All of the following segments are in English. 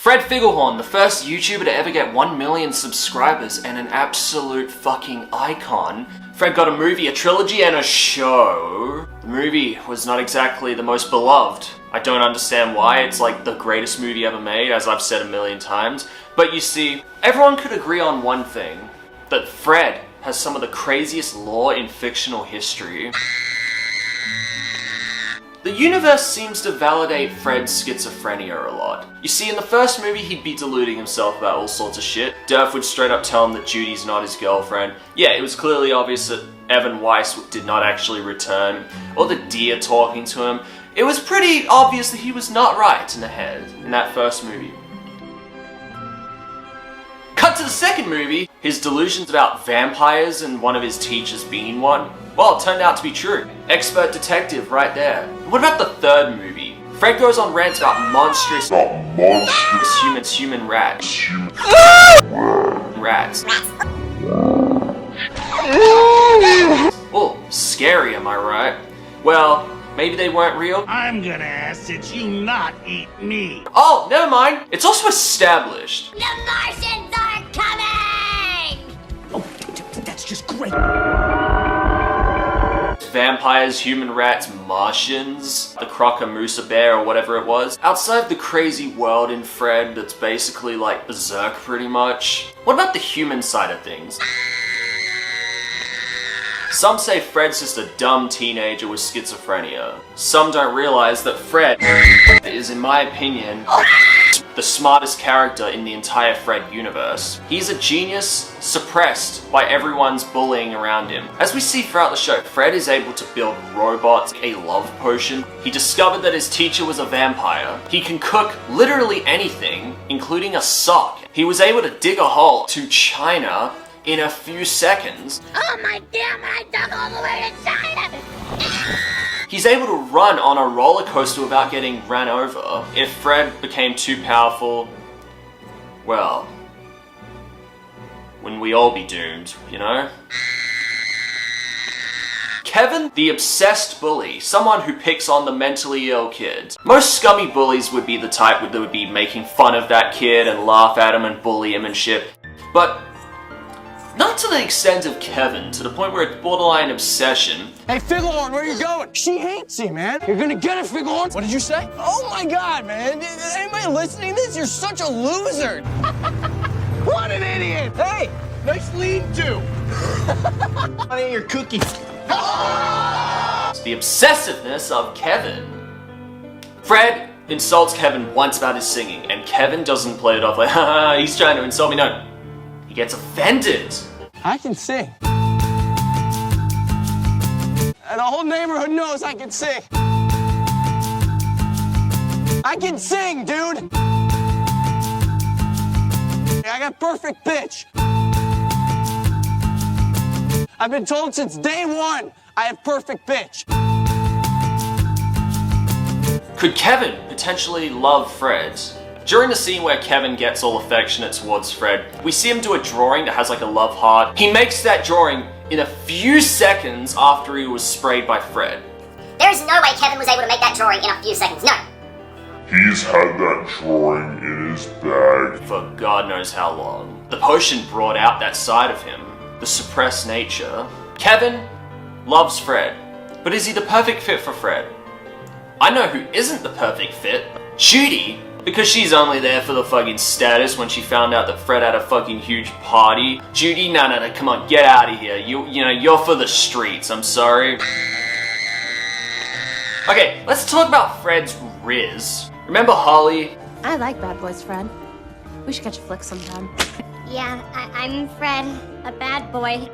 Fred Figglehorn, the first YouTuber to ever get 1 million subscribers and an absolute fucking icon. Fred got a movie, a trilogy, and a show. The movie was not exactly the most beloved. I don't understand why. It's like the greatest movie ever made, as I've said a million times. But you see, everyone could agree on one thing. That Fred has some of the craziest lore in fictional history. The universe seems to validate Fred's schizophrenia a lot. You see, in the first movie, he'd be deluding himself about all sorts of shit. Durf would straight up tell him that Judy's not his girlfriend. Yeah, it was clearly obvious that Evan Weiss did not actually return. Or the deer talking to him. It was pretty obvious that he was not right in the head in that first movie. Cut to the second movie, his delusions about vampires and one of his teachers being one. Well, it turned out to be true. Expert detective right there. What about the third movie? Fred goes on rants about monstrous human rats. Rats. Oh, scary, am I right? Well, maybe they weren't real? I'm gonna ask that you not eat me. Oh, never mind. It's also established. The Martians are coming! Oh, that's just great. Vampires, human rats, Martians, the Crocamusa bear or whatever it was. Outside the crazy world in Fred that's basically like Berserk pretty much. What about the human side of things? Some say Fred's just a dumb teenager with schizophrenia. Some don't realize that Fred is, in my opinion, the smartest character in the entire Fred universe. He's a genius, suppressed by everyone's bullying around him. As we see throughout the show, Fred is able to build robots, a love potion. He discovered that his teacher was a vampire. He can cook literally anything, including a sock. He was able to dig a hole to China in a few seconds. Oh my damn, I dug all the way to China! He's able to run on a roller coaster without getting ran over. If Fred became too powerful, well, wouldn't we all be doomed, you know? Kevin, the obsessed bully, someone who picks on the mentally ill kids. Most scummy bullies would be the type that would be making fun of that kid and laugh at him and bully him and shit. But not to the extent of Kevin, to the point where it's borderline obsession. Hey, Figglehorn, where are you going? She hates you, man. You're gonna get it, Figglehorn. What did you say? Oh my God, man. Is anybody listening to this? You're such a loser. What an idiot. Hey, nice lean-to. I need your cookie. The obsessiveness of Kevin. Fred insults Kevin once about his singing, and Kevin doesn't play it off like, haha, he's trying to insult me. No. He gets offended. I can sing. And the whole neighborhood knows I can sing. I can sing, dude. I got perfect pitch. I've been told since day one I have perfect pitch. Could Kevin potentially love Fred? During the scene where Kevin gets all affectionate towards Fred, we see him do a drawing that has like a love heart. He makes that drawing in a few seconds after he was sprayed by Fred. There's no way Kevin was able to make that drawing in a few seconds, no. He's had that drawing in his bag For God knows how long. The potion brought out that side of him, the suppressed nature. Kevin loves Fred, but is he the perfect fit for Fred? I know who isn't the perfect fit. Judy. Because she's only there for the fucking status when she found out that Fred had a fucking huge party. Judy, no, come on, get out of here. You know, you're for the streets, I'm sorry. Okay, let's talk about Fred's Riz. Remember Holly? I like Bad Boys, Fred. We should catch a flick sometime. Yeah, I'm Fred, a bad boy.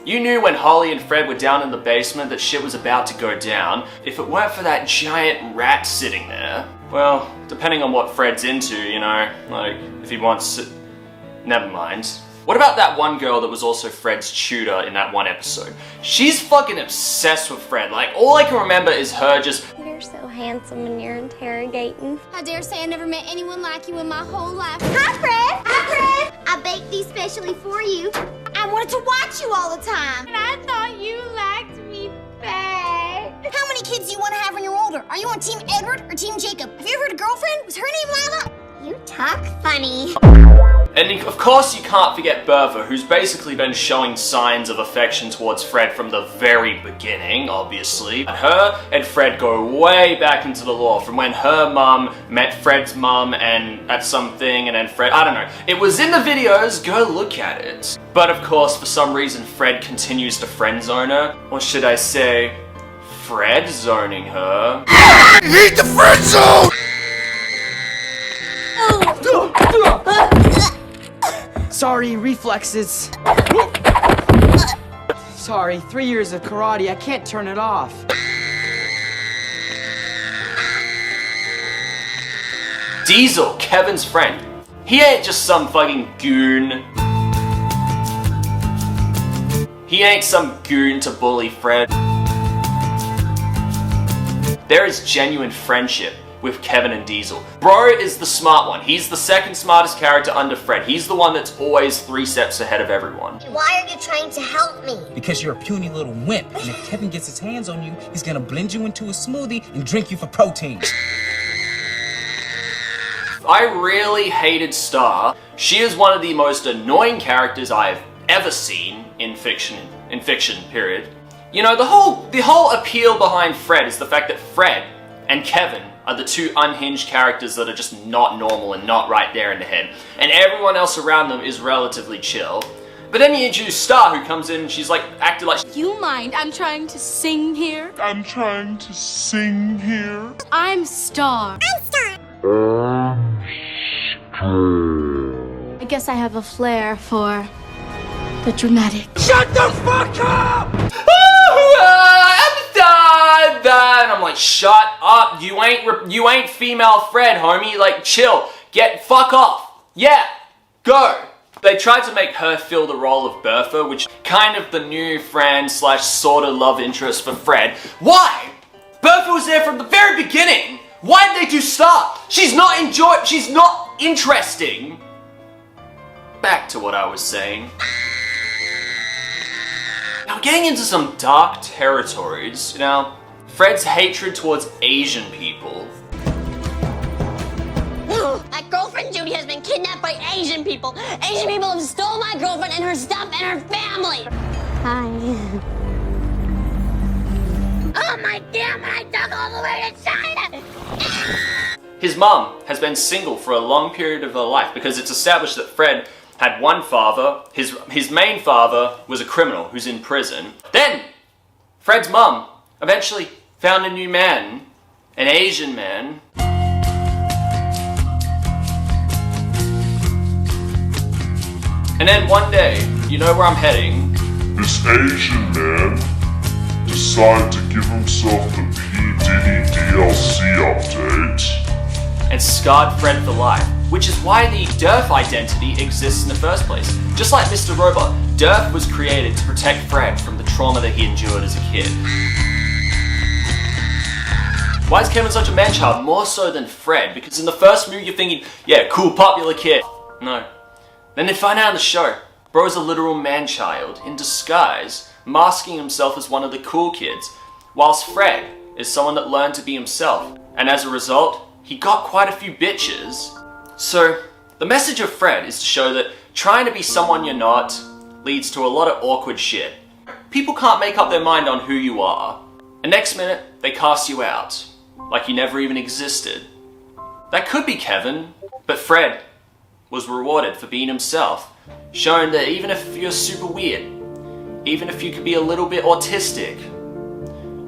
You knew when Holly and Fred were down in the basement that shit was about to go down. If it weren't for that giant rat sitting there. Well, depending on what Fred's into, you know, like, if he wants to... Never mind. What about that one girl that was also Fred's tutor in that one episode? She's fucking obsessed with Fred. Like, all I can remember is her just... You're so handsome and you're interrogating. I dare say I never met anyone like you in my whole life. Hi, Fred! Hi, Fred! I baked these specially for you. I wanted to watch you all the time. And I thought you liked me bad. How many kids do you want to have when you're older? Are you on Team Edward or Team Jacob? Have you ever had a girlfriend? Was her name Lila? You talk funny. And of course you can't forget Bertha, who's basically been showing signs of affection towards Fred from the very beginning, obviously. Her and Fred go way back into the lore, from when her mum met Fred's mum and at something, and then Fred, I don't know. It was in the videos, go look at it. But of course, for some reason, Fred continues to friend zone her. Or should I say, Fred zoning her. I hate the friend zone! Sorry, reflexes. Sorry, 3 years of karate, I can't turn it off. Diesel, Kevin's friend. He ain't just some fucking goon. He ain't some goon to bully Fred. There is genuine friendship with Kevin and Diesel. Bro is the smart one. He's the second smartest character under Fred. He's the one that's always 3 steps ahead of everyone. Why are you trying to help me? Because you're a puny little wimp, and if Kevin gets his hands on you, he's gonna blend you into a smoothie and drink you for protein. I really hated Star. She is one of the most annoying characters I've ever seen in fiction, period. You know, the whole appeal behind Fred is the fact that Fred and Kevin are the 2 unhinged characters that are just not normal and not right there in the head. And everyone else around them is relatively chill. But then you introduce Star, who comes in and she's like, acted like... You mind? I'm trying to sing here. I'm trying to sing here. I'm Star. I guess I have a flair for the dramatic. Shut the fuck up! And I'm like, shut up, you ain't female Fred, homie, like, chill, fuck off, yeah, go. They tried to make her fill the role of Bertha, which kind of the new friend / sort of love interest for Fred. Why? Bertha was there from the very beginning. Why did they do Star? She's not interesting. Back to what I was saying. Now, getting into some dark territories, now, Fred's hatred towards Asian people. My girlfriend Judy has been kidnapped by Asian people. Asian people have stolen my girlfriend and her stuff and her family. Hi. Oh my damn, I dug all the way to China. His mum has been single for a long period of her life because it's established that Fred had one father. His main father was a criminal who's in prison. Then, Fred's mum eventually found a new man, an Asian man. And then one day, you know where I'm heading. This Asian man decided to give himself the P. Diddy DLC update. And scarred Fred for life, which is why the Durf identity exists in the first place. Just like Mr. Robot, Durf was created to protect Fred from the trauma that he endured as a kid. Why is Kevin such a man-child? More so than Fred, because in the first movie you're thinking, yeah, cool, popular kid. No. Then they find out in the show, bro's a literal man-child in disguise, masking himself as one of the cool kids, whilst Fred is someone that learned to be himself. And as a result, he got quite a few bitches. So, the message of Fred is to show that trying to be someone you're not leads to a lot of awkward shit. People can't make up their mind on who you are. And next minute, they cast you out, like you never even existed. That could be Kevin, but Fred was rewarded for being himself, showing that even if you're super weird, even if you could be a little bit autistic,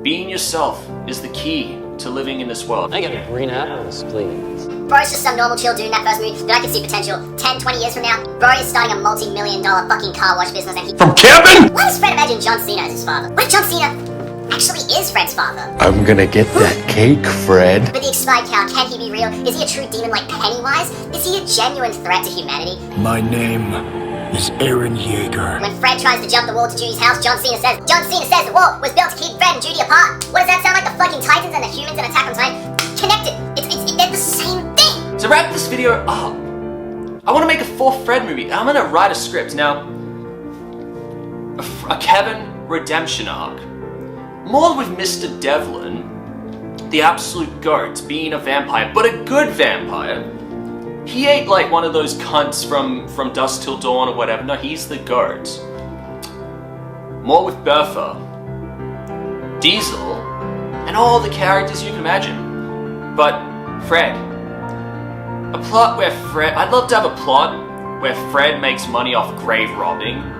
being yourself is the key to living in this world. I got green apples, please. Bro's just some normal chill dude in that first movie, but I can see potential. 10, 20 years from now, Bro is starting a multi-million-dollar fucking car wash business and he... From Kevin? Why does Fred imagine John Cena as his father? What if John Cena actually is Fred's father? I'm gonna get that cake, Fred. But the expired cow, can he be real? Is he a true demon like Pennywise? Is he a genuine threat to humanity? My name is Aaron Yeager. When Fred tries to jump the wall to Judy's house, John Cena says the wall was built to keep Fred and Judy apart. What does that sound like? The fucking Titans and the humans in Attack on Titan connected. They're the same thing. To wrap this video up, I want to make a 4th Fred movie. I'm gonna write a script. Now, a Kevin redemption arc. More with Mr. Devlin, the absolute goat, being a vampire, but a good vampire. He ain't like one of those cunts from Dusk Till Dawn or whatever. No, he's the GOAT. More with Bertha, Diesel, and all the characters you can imagine. But Fred. A plot where I'd love to have a plot where Fred makes money off grave robbing.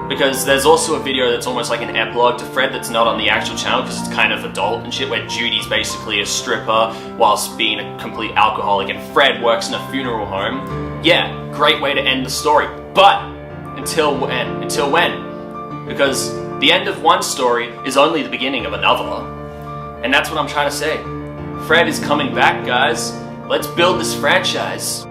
Because there's also a video that's almost like an epilogue to Fred that's not on the actual channel because it's kind of adult and shit, where Judy's basically a stripper whilst being a complete alcoholic and Fred works in a funeral home. Yeah, great way to end the story. But until when? Until when? Because the end of one story is only the beginning of another. And that's what I'm trying to say. Fred is coming back, guys. Let's build this franchise.